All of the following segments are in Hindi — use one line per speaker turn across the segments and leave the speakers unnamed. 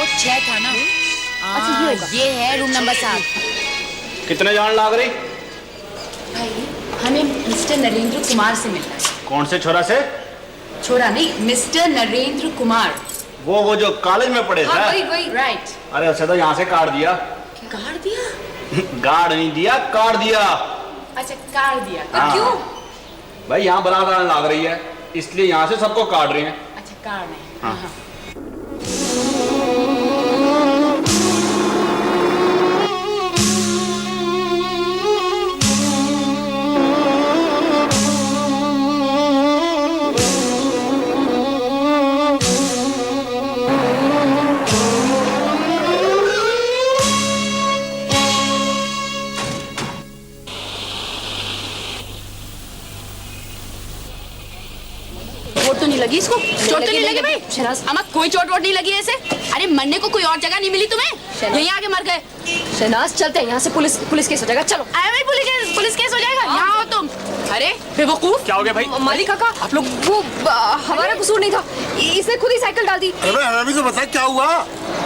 वो 6 था ना।
अच्छा
ये है रूम नंबर 7।
कितने जान लाग रही?
भाई हमें मिस्टर नरेंद्र कुमार से मिलना है।
कौन से छोरा से?
छोरा नहीं, मिस्टर नरेंद्र कुमार।
वो जो कॉलेज में पढ़े थे।
वही राइट।
अरे अच्छा, तो यहाँ से काट दिया।
काट दिया?
गाड़ नहीं दिया, काट दिया।
अच्छा काट दिया, तो
हाँ।
क्यों?
भाई यहाँ बराबर लाग रही है, इसलिए यहाँ से सबको काट रही हैं।
अच्छा काट नहीं।
हाँ।
हाँ। चोट तो नहीं लगी इसको? चोट तो नहीं लगी भाई?
शहनाज,
अम्मा कोई चोट वोट नहीं लगी ऐसे? अरे मरने को कोई और जगह नहीं मिली तुम्हें? यहीं आके मर गए।
शहनाज चलते हैं यहाँ से, पुलिस केस हो जाएगा। चलो।
आया भाई, पुलिस केस हो जाएगा। यहाँ हो तुम। अरे बेवकूफ।
क्या हो गया भाई?
मालिक काका, आप लोग वो हमारा कसूर नहीं था, इसने खुद ही साइकिल डाल दी।
अरे हमें भी तो बता क्या हुआ।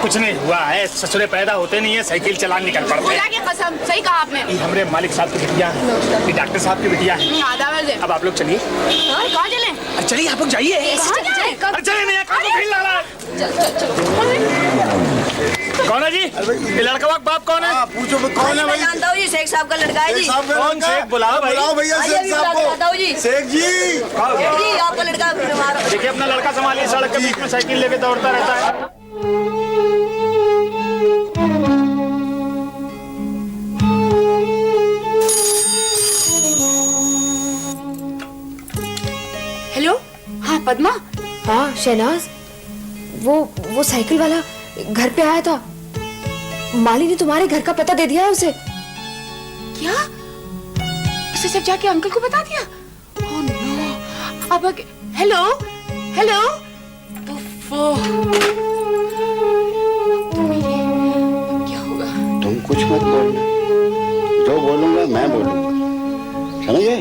कुछ नहीं हुआ है, ससुरे पैदा होते नहीं है, साइकिल चलाने निकल पड़ते
खुदा
हैं।
की कसम, सही कहा आपने।
ये हमारे मालिक साहब की बिटिया है, ये डॉक्टर साहब की बिटिया है।
आधा बजे।
अब आप लोग चलिए।
कहाँ चले?
अरे चलिए, आप लोग जाइए।
कहाँ जाए?
अरे चलिए, नहीं काम तो भीड़ लगा है। कौन है जी? ये लड़का का बाप कौन है?
पूछो कौन है भाई?
जानता हूँ जी, शेख साहब का लड़का है जी।
शेख साहब का
कौन
लड़का?
शेख? बुलाओ भाई।
बुलाओ भैया
आइए,
शेख
अभी
साहब
बुलाता हूँ जी।
को। शेख जी।
जी आपका लड़का बीमार।
देखिए अपना लड़का संभालिए, सड़क के बीच में साइकिल लेके दौड़ता रहता है।
हेलो। हाँ पद्मा।
हाँ शहनाज, वो साइकिल वाला घर पे आया था, माली ने तुम्हारे घर का पता दे दिया है उसे।
क्या? उसे सब जाके अंकल को बता दिया? Oh no. अब हेलो हेलो। उफ़्फ़ो। क्या होगा?
तुम कुछ मत बोलना, जो बोलूंगा मैं बोलूंगा, समझे?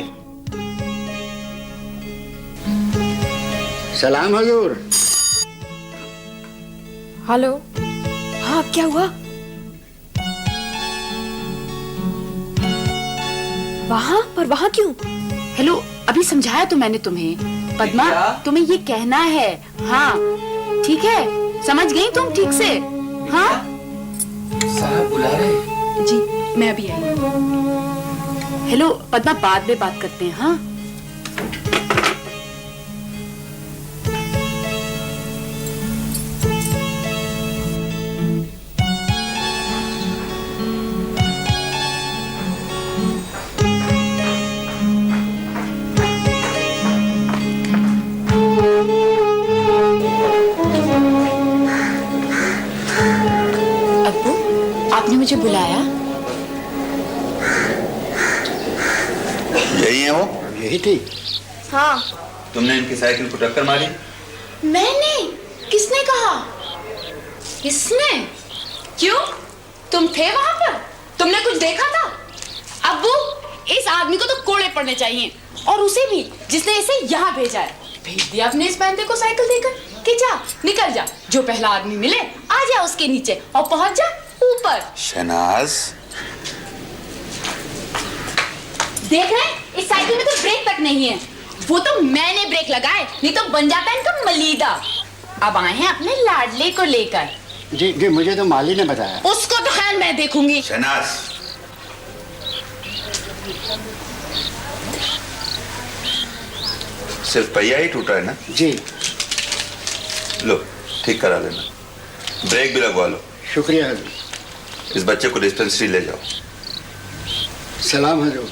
सलाम हजूर।
हेलो। हाँ क्या हुआ? वहाँ क्यों?
हेलो, अभी समझाया तो मैंने तुम्हें। पद्मा, तुम्हें ये कहना है। हाँ ठीक है, समझ गई तुम ठीक से? हाँ
साहब बुला रहे।
जी मैं अभी आई। हेलो पद्मा, बाद में बात करते हैं। हाँ आपने मुझे बुलाया?
यही है वो? यही थी।
हाँ।
तुमने इनकी साइकिल को टक्कर मारी?
मैंने? किसने कहा? किसने? क्यों? तुम थे वहां पर? तुमने कुछ देखा था? अब्बू, इस आदमी को तो कोड़े पड़ने चाहिए, और उसे भी जिसने इसे यहाँ भेजा है। भेज दिया अपने इस बंदे को साइकिल देकर कि जा निकल जा, जो पहला आदमी मिले आ जा उसके नीचे और पहुंच जा ऊपर।
शहनाज,
देख रहे हैं, इस साइकिल में तो ब्रेक तक नहीं है। वो तो मैंने ब्रेक लगाए, नहीं तो बन जाता है इनका मलीदा। अब आए हैं अपने लाडले को लेकर।
जी जी, मुझे तो माली ने बताया।
उसको तो खैर मैं देखूंगी।
शहनाज, सिर्फ पहिया ही टूटा है ना? जी। लो ठीक करा लेना, ब्रेक भी लगवा लो। शुक्रिया हजूर। इस बच्चे को डिस्पेंसरी ले जाओ। सलाम हजूर।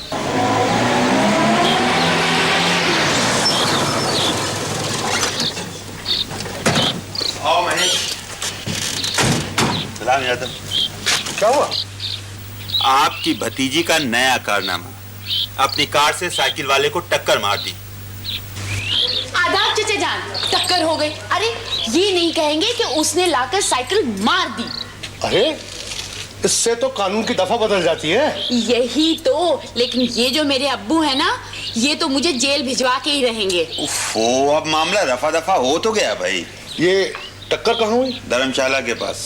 आओ महेश। सलाम यादव।
क्या हुआ?
आपकी भतीजी का नया कारनामा, अपनी कार से साइकिल वाले को टक्कर मार दी।
आदाब चचे जान, टक्कर हो गई। अरे ये नहीं कहेंगे कि उसने लाकर साइकिल मार दी।
अरे इससे तो कानून की दफा बदल जाती है।
यही तो, लेकिन ये जो मेरे अब्बू है ना, ये तो मुझे जेल भिजवा के ही रहेंगे।
उफ़ो, अब मामला रफा दफा हो तो गया भाई।
ये टक्कर कहाँ हुई?
धर्मशाला के पास।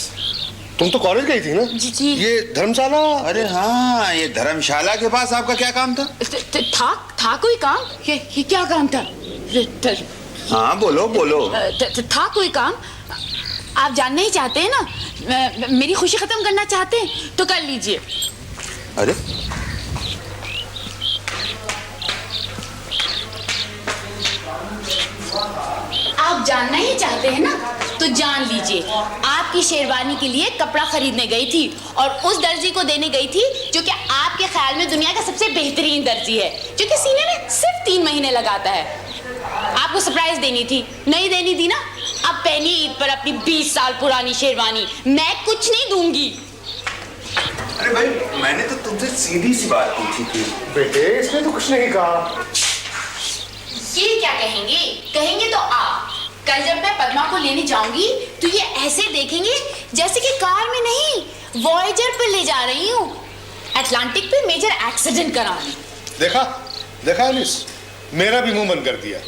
तुम तो कॉलेज गई थी ना?
जी।
ये धर्मशाला?
अरे हाँ, ये धर्मशाला के पास आपका क्या काम था?
था कोई काम? ये क्या काम था?
हाँ बोलो बोलो।
था कोई काम? आप जानना ही चाहते हैं ना? मेरी खुशी खत्म करना चाहते हैं तो कर लीजिए।
अरे
आप जानना ही चाहते हैं ना तो जान लीजिए। आपकी शेरवानी के लिए कपड़ा खरीदने गई थी और उस दर्जी को देने गई थी जो कि आपके ख्याल में दुनिया का सबसे बेहतरीन दर्जी है, जो कि सीने में सिर्फ 3 महीने लगाता है। आपको सरप्राइज देनी थी, नहीं देनी थी ना? अब पहनी ईद पर अपनी 20 साल पुरानी शेरवानी। मैं कुछ नहीं दूंगी।
अरे भाई, मैंने तो तुमसे सीधी सी बात पूछी थी।
बेटे इसने तो कुछ नहीं कहा।
ये क्या कहेंगे? कहेंगे तो आप। कल जब मैं पद्मा को लेने जाऊंगी तो ये ऐसे देखेंगे जैसे कि कार में नहीं, वॉयेजर पर ले जा रही हूँ, अटलांटिक पे मेजर एक्सीडेंट कराने।
देखा एलिस, मेरा भी मुंह बंद कर दिया।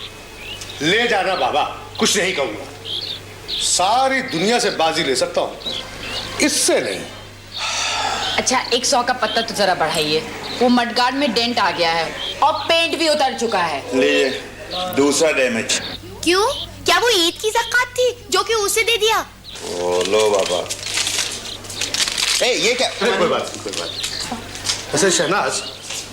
ले जाना बाबा, कुछ नहीं कहूंगा। सारी दुनिया से बाजी ले सकता हूँ, इससे नहीं।
अच्छा, 100 का पत्ता तो जरा बढ़ाइए। वो मडगार्ड में डेंट आ गया है और पेंट भी उतर चुका है।
लीजिए, दूसरा डैमेज।
क्यों? क्या वो ईद की ज़कात थी जो कि उसे दे दिया?
ओ लो बाबा। ये क्या?
कोई बात नहीं। वैसे शहनाज,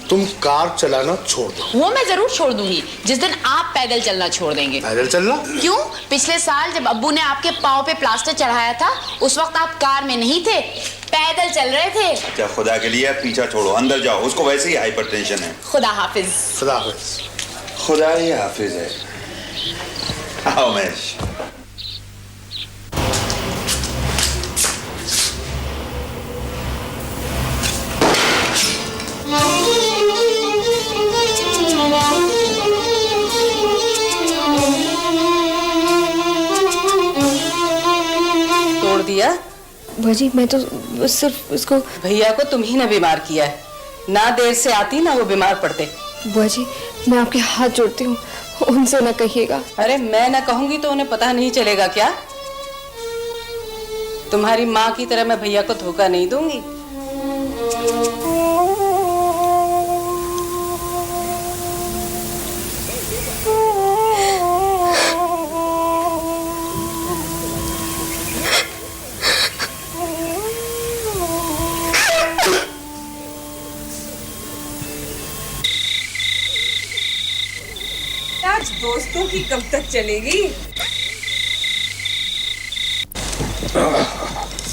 तुम कार चलाना छोड़ दो।
वो मैं जरूर छोड़ दूंगी जिस दिन आप पैदल चलना छोड़ देंगे।
पैदल चलना?
क्यों? पिछले साल जब अब्बू ने आपके पाँव पे प्लास्टर चढ़ाया था उस वक्त आप कार में नहीं थे, पैदल चल रहे थे।
अच्छा, खुदा के लिए पीछा छोड़ो, अंदर जाओ। उसको वैसे ही हाइपरटेंशन है।
खुदा हाफिज।
खुदा हाफिज।
खुदा ही हाफिज है। आओ महेश।
तोड़ दिया?
बुआ जी मैं तो सिर्फ उसको।
भैया को तुम ही ने बीमार किया है, ना देर से आती ना वो बीमार पड़ते।
बुआ जी मैं आपके हाथ जोड़ती हूँ, उनसे ना कहिएगा।
अरे मैं ना कहूंगी तो उन्हें पता नहीं चलेगा क्या? तुम्हारी माँ की तरह मैं भैया को धोखा नहीं दूंगी।
आज दोस्तों की कब तक चलेगी?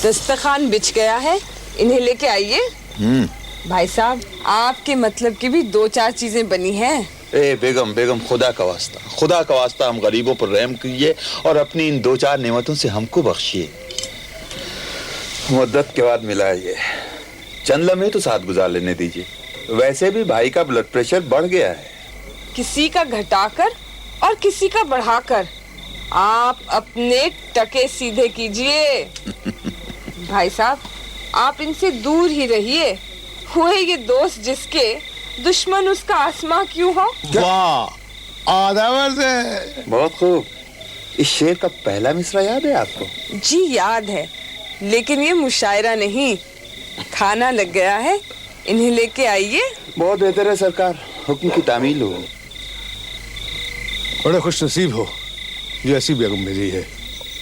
दस्तरखान बिछ गया है, इन्हें लेके आइए। भाई साहब, आपके मतलब की भी 2-4 चीजें बनी हैं।
ए बेगम, खुदा का वास्ता हम गरीबों पर रहम कीजिए और अपनी इन 2-4 नेमतों से हमको बख्शिए। मुद्दत के बाद मिला है ये, चंद लम्हे तो साथ गुजार लेने दीजिए। वैसे भी भाई का ब्लड प्रेशर बढ़ गया है।
किसी का घटाकर और किसी का बढ़ाकर आप अपने टके सीधे कीजिए। भाई साहब, आप इनसे दूर ही रहिए। हुए ये दोस्त जिसके, दुश्मन उसका आसमां क्यों हो?
वाह, आदावर से।
बहुत खूब। इस शेर का पहला मिसरा याद है आपको?
जी याद है, लेकिन ये मुशायरा नहीं, खाना लग गया है, इन्हें लेके आइए।
बहुत बेहतर है सरकार, हुक्म की तामील हो।
बड़े खुश नसीब हो जो ऐसी बेगम मिली है।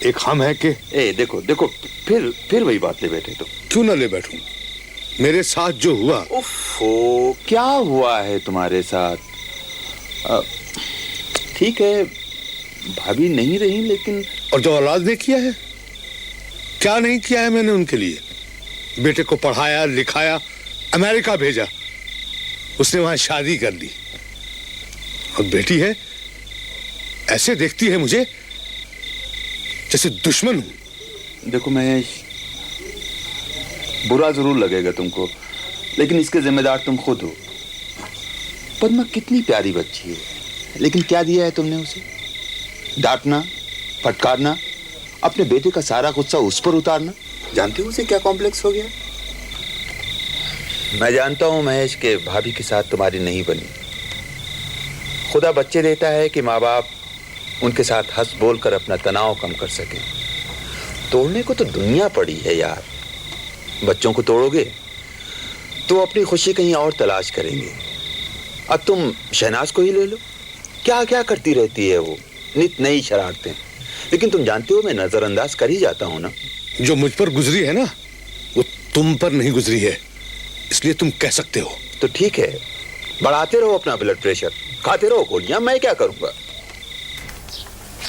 एक हम है कि
देखो फिर वही बात ले बैठे तो।
क्यों ना ले बैठूं? मेरे साथ जो हुआ।
उफ़ो, क्या हुआ है तुम्हारे साथ? ठीक है, भाभी नहीं रही, लेकिन
और जो औलाद ने किया है, क्या नहीं किया है मैंने उनके लिए? बेटे को पढ़ाया लिखाया, अमेरिका भेजा, उसने वहां शादी कर ली। और बेटी है, ऐसे देखती है मुझे जैसे दुश्मन हूं।
देखो महेश, बुरा जरूर लगेगा तुमको, लेकिन इसके जिम्मेदार तुम खुद हो। पद्मा कितनी प्यारी बच्ची है, लेकिन क्या दिया है तुमने उसे? डांटना, फटकारना, अपने बेटे का सारा गुस्सा उस पर उतारना। जानते हो उसे क्या कॉम्प्लेक्स हो गया? मैं जानता हूं महेश के भाभी के साथ तुम्हारी नहीं बनी। खुदा बच्चे देता है कि माँ बाप उनके साथ हंस बोल कर अपना तनाव कम कर सके। तोड़ने को तो दुनिया पड़ी है यार। बच्चों को तोड़ोगे तो अपनी खुशी कहीं और तलाश करेंगे। अब तुम शहनाज को ही ले लो, क्या क्या करती रहती है वो, नित नई शरारतें। लेकिन तुम जानते हो मैं नजरअंदाज कर ही जाता हूं ना।
जो मुझ पर गुजरी है ना, वो तुम पर नहीं गुजरी है, इसलिए तुम कह सकते हो।
तो ठीक है, बढ़ाते रहो अपना ब्लड प्रेशर, खाते रहो गोलियां, मैं क्या करूंगा।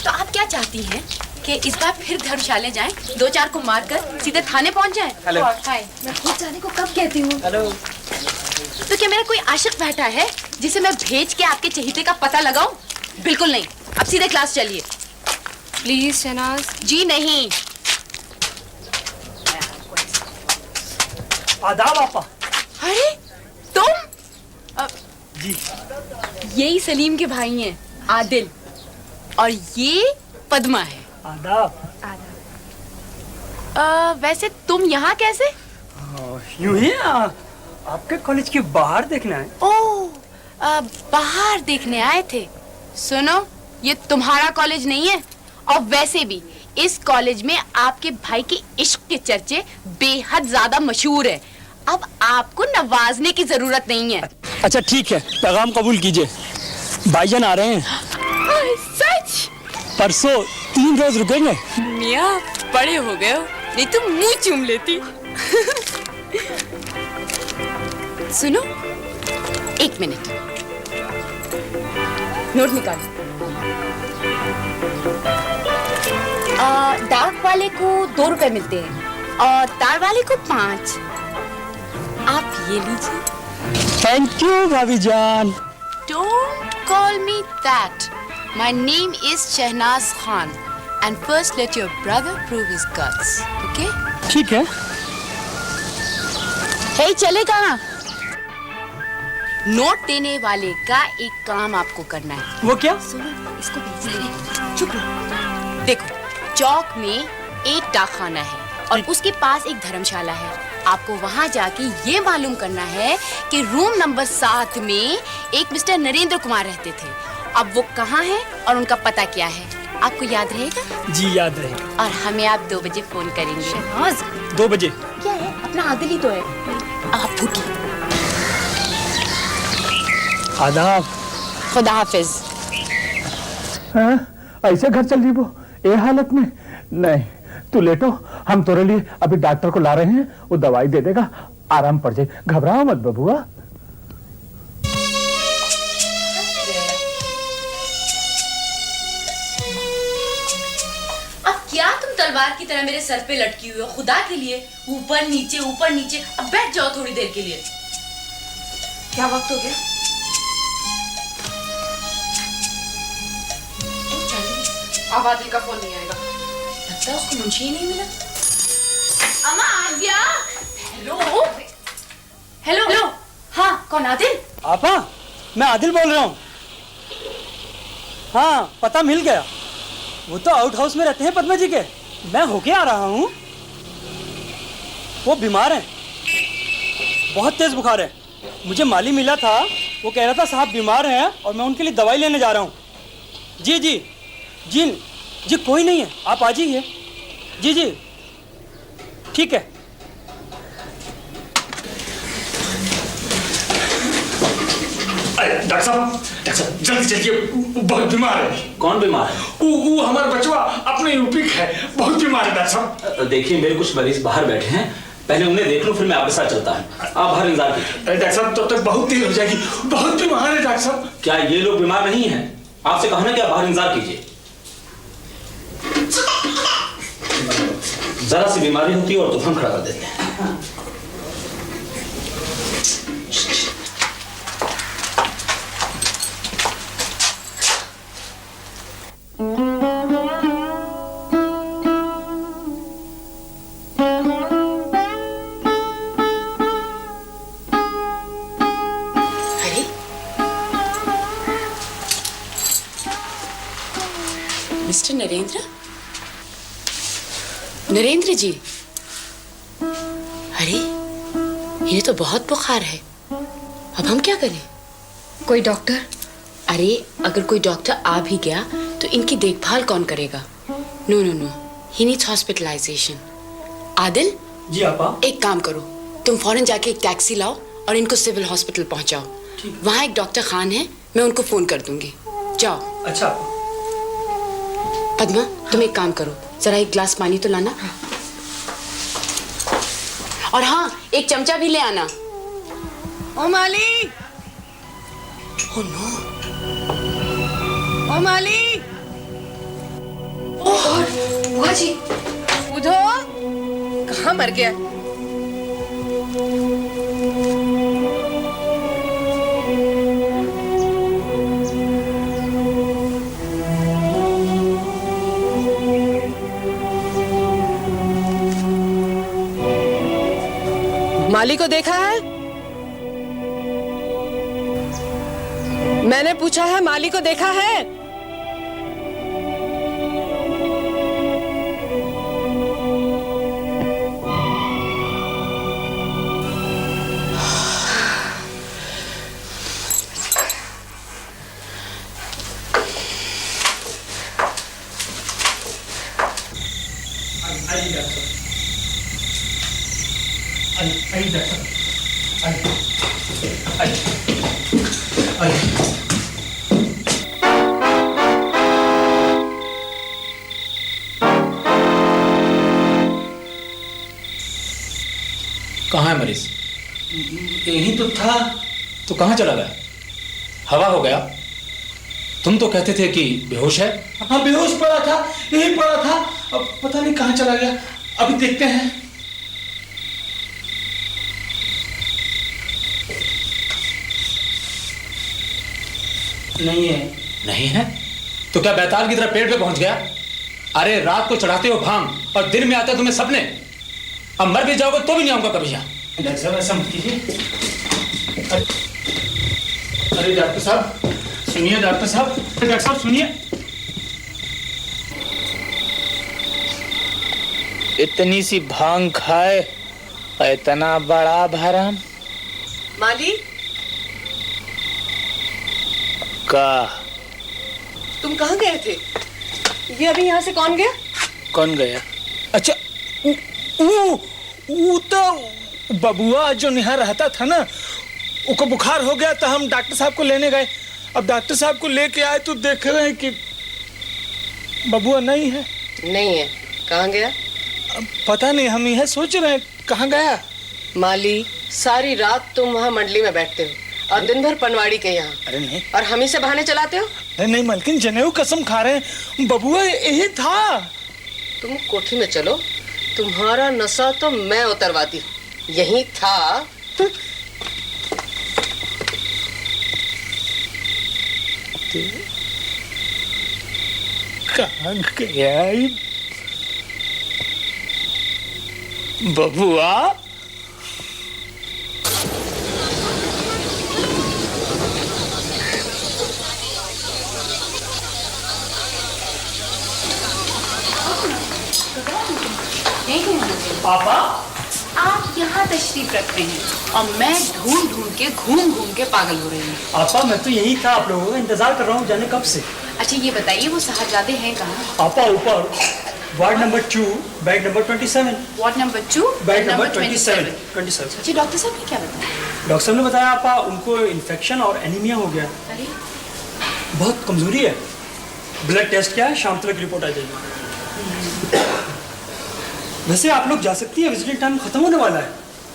तो आप क्या चाहती हैं कि इस बार फिर धर्मशाला जाएं, 2-4 को मारकर सीधे थाने पहुंच जाएं?
हेलो हाय, मैं खुद जाने को कब कहती हूँ।
हेलो।
तो क्या मेरा कोई आशिक बैठा है जिसे मैं भेज के आपके चहेते का पता लगाऊं? बिल्कुल नहीं, अब सीधे क्लास चलिए।
प्लीज शहनाज।
जी नहीं।
आदाब आपा।
अरे तुम?
जी।
यही सलीम के भाई हैं, आदिल, और ये पद्मा है।
आदाब।
वैसे तुम यहाँ कैसे?
यूं ही आपके कॉलेज के बाहर देखना है।
ओह, बाहर देखने आए थे। सुनो, ये तुम्हारा कॉलेज नहीं है, और वैसे भी इस कॉलेज में आपके भाई के इश्क के चर्चे बेहद ज्यादा मशहूर है। अब आपको नवाजने की जरूरत नहीं है।
अच्छा ठीक है, पैगाम कबूल कीजिए, भाईजान आ रहे हैं।
सच?
परसों 3 रोज रुकेंगे।
मियाँ बड़े हो गए हो, नहीं तो मुंह चूम लेती। सुनो, 1 मिनट, नोट निकालो। डाक वाले को 2 रुपए मिलते हैं और तार वाले को 5। आप ये लीजिए।
थैंक यू भाभी जान।
Don't call me that. My name is Shehnaz Khan, and first let your brother prove his guts. Okay?
ठीक है।
Hey, चले कहाँ? नोट देने वाले का एक काम आपको करना है।
वो क्या?
सुनो, इसको भेज दे। चुप रहो। देखो, चौक में एक डाकखाना है और उसके पास एक धर्मशाला है। आपको वहाँ जाके ये मालूम करना है कि रूम नंबर 7 में एक मिस्टर नरेंद्र कुमार रहते थे। अब वो कहाँ हैं और उनका पता क्या है, आपको याद रहेगा?
जी याद रहेगा।
और हमें आप 2 बजे फोन करेंगे।
शहनाज,
2 बजे।
क्या है, अपना आदिल ही तो है।
आप फूटिए।
आदाब।
खुदा हाफिज।
ऐसे घर चल रही वो ये हालत में? नहीं, तू लेटो, हम तेरे लिए अभी डॉक्टर को ला रहे हैं, वो दवाई दे देगा, आराम पड़ जाए, घबराओ मत बबुआ।
अब क्या तुम तलवार की तरह मेरे सर पे लटकी हुई हो? खुदा के लिए ऊपर नीचे ऊपर नीचे। अब बैठ जाओ थोड़ी देर के लिए।
क्या वक्त हो गया? अब आदिल का फोन नहीं आएगा।
लगता है उसको मुंशी ही नहीं मिला। अम्मा आ गया। Hello hello hello. हाँ, कौन? आदिल?
आपा, मैं आदिल बोल रहा हूँ। हाँ, पता मिल गया, वो तो आउट हाउस में रहते हैं पद्मा जी के। मैं होके आ रहा हूँ, वो बीमार हैं, बहुत तेज बुखार है। मुझे माली मिला था, वो कह रहा था साहब बीमार हैं और मैं उनके लिए दवाई लेने जा रहा हूँ। जी जी जी जी, कोई नहीं है, आप आ जाइए। जी जी ठीक है।
डॉक्टर साहब जल्दी चलिए, बहुत बीमार है।
कौन बीमार है?
वो हमारा बचवा अपने यूपी का है, बहुत बीमार है डॉक्टर साहब।
देखिए, मेरे कुछ मरीज बाहर बैठे हैं, पहले उन्हें देख लो, फिर मैं आपके साथ चलता हूँ। आप बाहर इंतजार कीजिए।
डॉक्टर साहब तब तक बहुत देर हो जाएगी, बहुत बीमार है डॉक्टर साहब।
क्या ये लोग बीमार नहीं हैं? आपसे कहा ना कि आप बाहर इंतजार कीजिए। जरा सी बीमारी होती है और तूफान खड़ा कर देते हैं।
अरे, मिस्टर नरेंद्र? नरेंद्र जी, अरे इन्हें तो बहुत बुखार है, अब हम क्या करें?
कोई डॉक्टर?
अरे अगर कोई डॉक्टर आ भी गया तो इनकी देखभाल कौन करेगा? No no no, he needs hospitalisation. Adil,
ji आपा।
एक काम करो, तुम फौरन जाके एक टैक्सी लाओ और इनको सिविल हॉस्पिटल पहुंचाओ। वहाँ एक डॉक्टर खान है, मैं उनको फोन कर दूंगी। जाओ।
अच्छा।
पद्मा, तुम एक काम करो, जरा एक ग्लास पानी तो लाना। और हाँ, एक चमचा भी ले आना।
ओ माली,
ओह नो।
ओ माली,
बुआ जी,
उधो कहाँ मर गया? माली को देखा है? मैंने पूछा है, माली को देखा है?
कहाँ है मरीज?
यही तो था।
तो कहाँ चला गया? हवा हो गया? तुम तो कहते थे कि बेहोश है।
हाँ, बेहोश पड़ा था, यही पड़ा था। अब पता नहीं कहाँ चला गया। अभी देखते हैं।
नहीं है।
नहीं है? तो क्या बैताल की तरह पेड़ पे पहुंच गया? अरे रात को चढ़ाते हो भांग और दिन में आते तुम्हें सपने। अब मर भी जाओगे तो भी नहीं आऊंगा कभी यहाँ।
डॉक्टर साहब, ऐसा मत कीजिए। अरे डॉक्टर साहब सुनिए, डॉक्टर साहब, डॉक्टर साहब सुनिए।
इतनी सी भांग खाए और इतना बड़ा भरम।
माली,
का
तुम कहाँ गए थे? ये अभी यहाँ से कौन गया?
कौन गया? अच्छा, वो तो बबुआ जो यहाँ रहता था ना, उसको बुखार हो गया तो हम डॉक्टर साहब को लेने गए। अब डॉक्टर साहब को लेके आए तो देख रहे हैं कि बबुआ नहीं है।
नहीं है। कहाँ गया?
अब पता नहीं, हम यह सोच रहे हैं कहाँ गया।
माली, सारी रात तुम वहाँ मंडली में बैठते हो और दिन भर पनवाड़ी के यहाँ।
अरे नहीं,
और हम ही से बहाने चलाते हो।
नहीं मलकिन, जनेऊ कसम खा रहे हैं, बबुआ यही था।
तुम कोठी में चलो, तुम्हारा नशा तो मैं उतरवाती हूँ। यही था।
कहाँ गया बबुआ?
पापा,
आप यहाँ तशरीफ रखते हैं और मैं ढूंढ ढूंढ के घूम के पागल हो रही हूँ।
पापा मैं तो यही था, आप लोगों का इंतजार कर रहा हूँ जाने कब से।
अच्छा ये बताइए, वो साहबजादे हैं कहाँ?
पापा ऊपर ward number 2, bed number 27।
Ward number 2,
bed number 27।
अच्छा, डॉक्टर साहब ने क्या बताया?
डॉक्टर साहब ने बताया आपा उनको इन्फेक्शन और एनीमिया हो गया।
अरे
बहुत कमजोरी है। ब्लड टेस्ट क्या है, शाम तक रिपोर्ट आ जाएगी। वैसे आप लोग जा सकती हैं, विजिटिंग टाइम खत्म होने वाला है।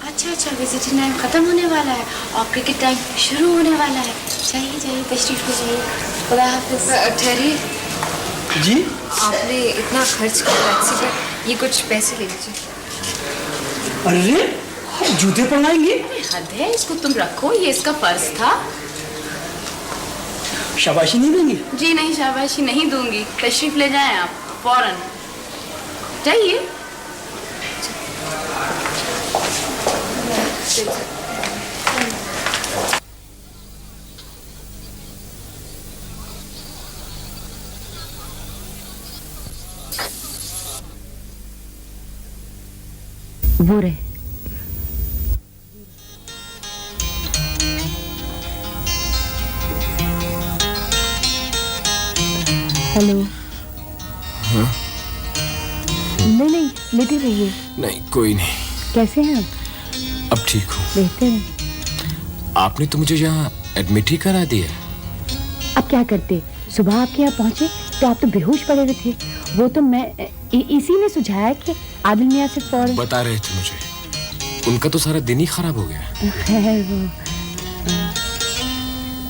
अच्छा, विजिटिंग टाइम खत्म होने वाला है और क्रिकेट टाइम शुरू होने वाला है। चाहिए तशरीफ ले जाइए। खुदा हाफिज़।
ठहरिए
जी,
आपने इतना खर्च किया टैक्सी पर, ये कुछ पैसे ले लीजिए।
अरे जूते पहनाएंगे?
हद है, इसको तुम रखो, ये इसका पर्स था।
शाबाशी नहीं देंगी?
जी नहीं, शाबाशी नहीं दूंगी। तशरीफ ले जाएं आप फौरन। जाइए।
वो रहे। हेलो।
हाँ?
लेटे रहिए।
नहीं कोई नहीं।
कैसे हैं
अब ठीक हूँ।
बेहतर है।
आपने तो मुझे यहाँ एडमिट ही करा दिया।
अब क्या करते, सुबह आपके यहाँ पहुँचे तो आप तो बेहोश पड़े हुए थे। वो तो मैं इसी ने सुझाया कि आदिल मियाँ से फौरन
बता रहे थे मुझे। उनका तो सारा दिन ही खराब हो गया।
खैर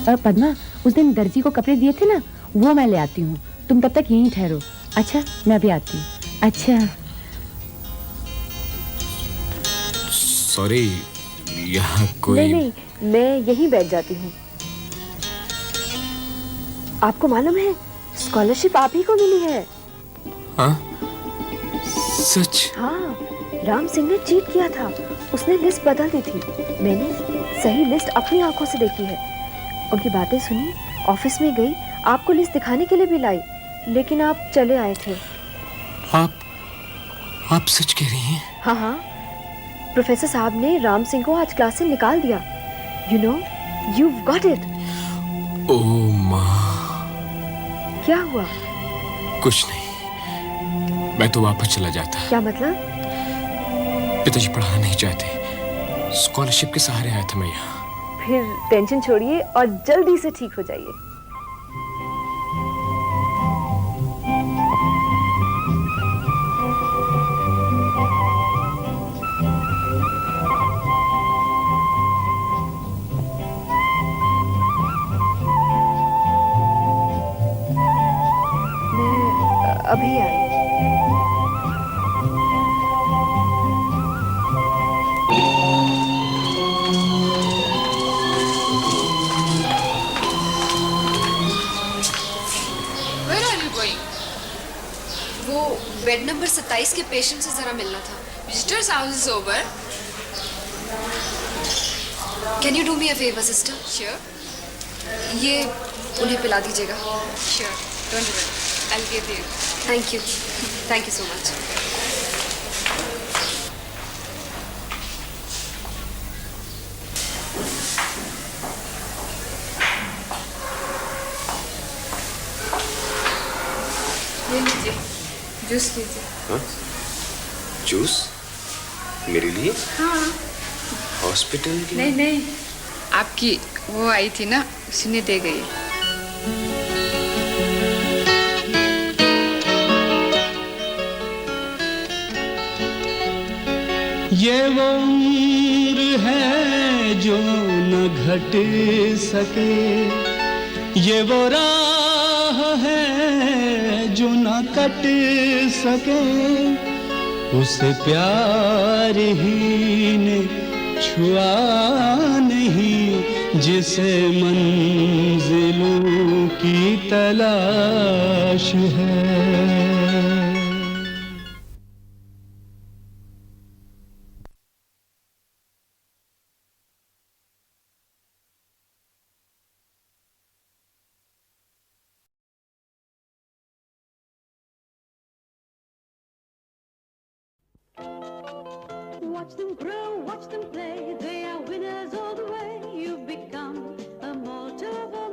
वो पद्मा, उस दिन दर्जी को कपड़े दिए थे ना, वो मैं ले आती हूँ। तुम तब तक यहीं ठहरो। अच्छा, मैं अभी आती हूँ। अच्छा।
सॉरी, यहाँ कोई
नहीं, मैं यहीं बैठ जाती हूँ। आपको मालूम है, स्कॉलरशिप आप ही को मिली है।
हाँ? सच?
हाँ, राम सिंह ने चीट किया था। उसने लिस्ट बदल दी थी। मैंने सही लिस्ट अपनी आंखों से देखी है। उनकी बातें सुनी, ऑफिस में गई, आपको लिस्ट दिखाने के लिए भी लाई, लेकिन आप चले आए थे।
आप सच कह रही हैं?
हाँ हाँ, प्रोफेसर साहब ने राम सिंह को आज क्लास से निकाल दिया। You know, you've got it.
ओह माँ।
क्या हुआ?
कुछ नहीं, मैं तो वापस चला जाता।
क्या मतलब?
पिताजी पढ़ाना नहीं चाहते। स्कॉलरशिप के सहारे आया था मैं यहाँ।
फिर टेंशन छोड़िए और जल्दी से ठीक हो जाइए। मैं अभी आई।
बेड नंबर 27 के पेशेंट से जरा मिलना था। Visitors house is over. Can you do me a favour sister? Sure. ये उन्हें पिला दीजिएगा। Sure, don't worry, I will give you. Thank you so much.
ये लीजिए, जूस लीजिए।
हाँ? जूस? मेरे लिए?
हाँ।
हॉस्पिटल के?
नहीं, आपकी वो आई थी ना, उसी ने दे गई।
ये वो उम्र है जो न घट सके, ये वो राह है जो न कट सके, उसे प्यार ही ने छुआ नहीं, जिसे मंजिलों की तलाश है।
Watch them grow, watch them play, they are winners all the way. You've become a mortal boy.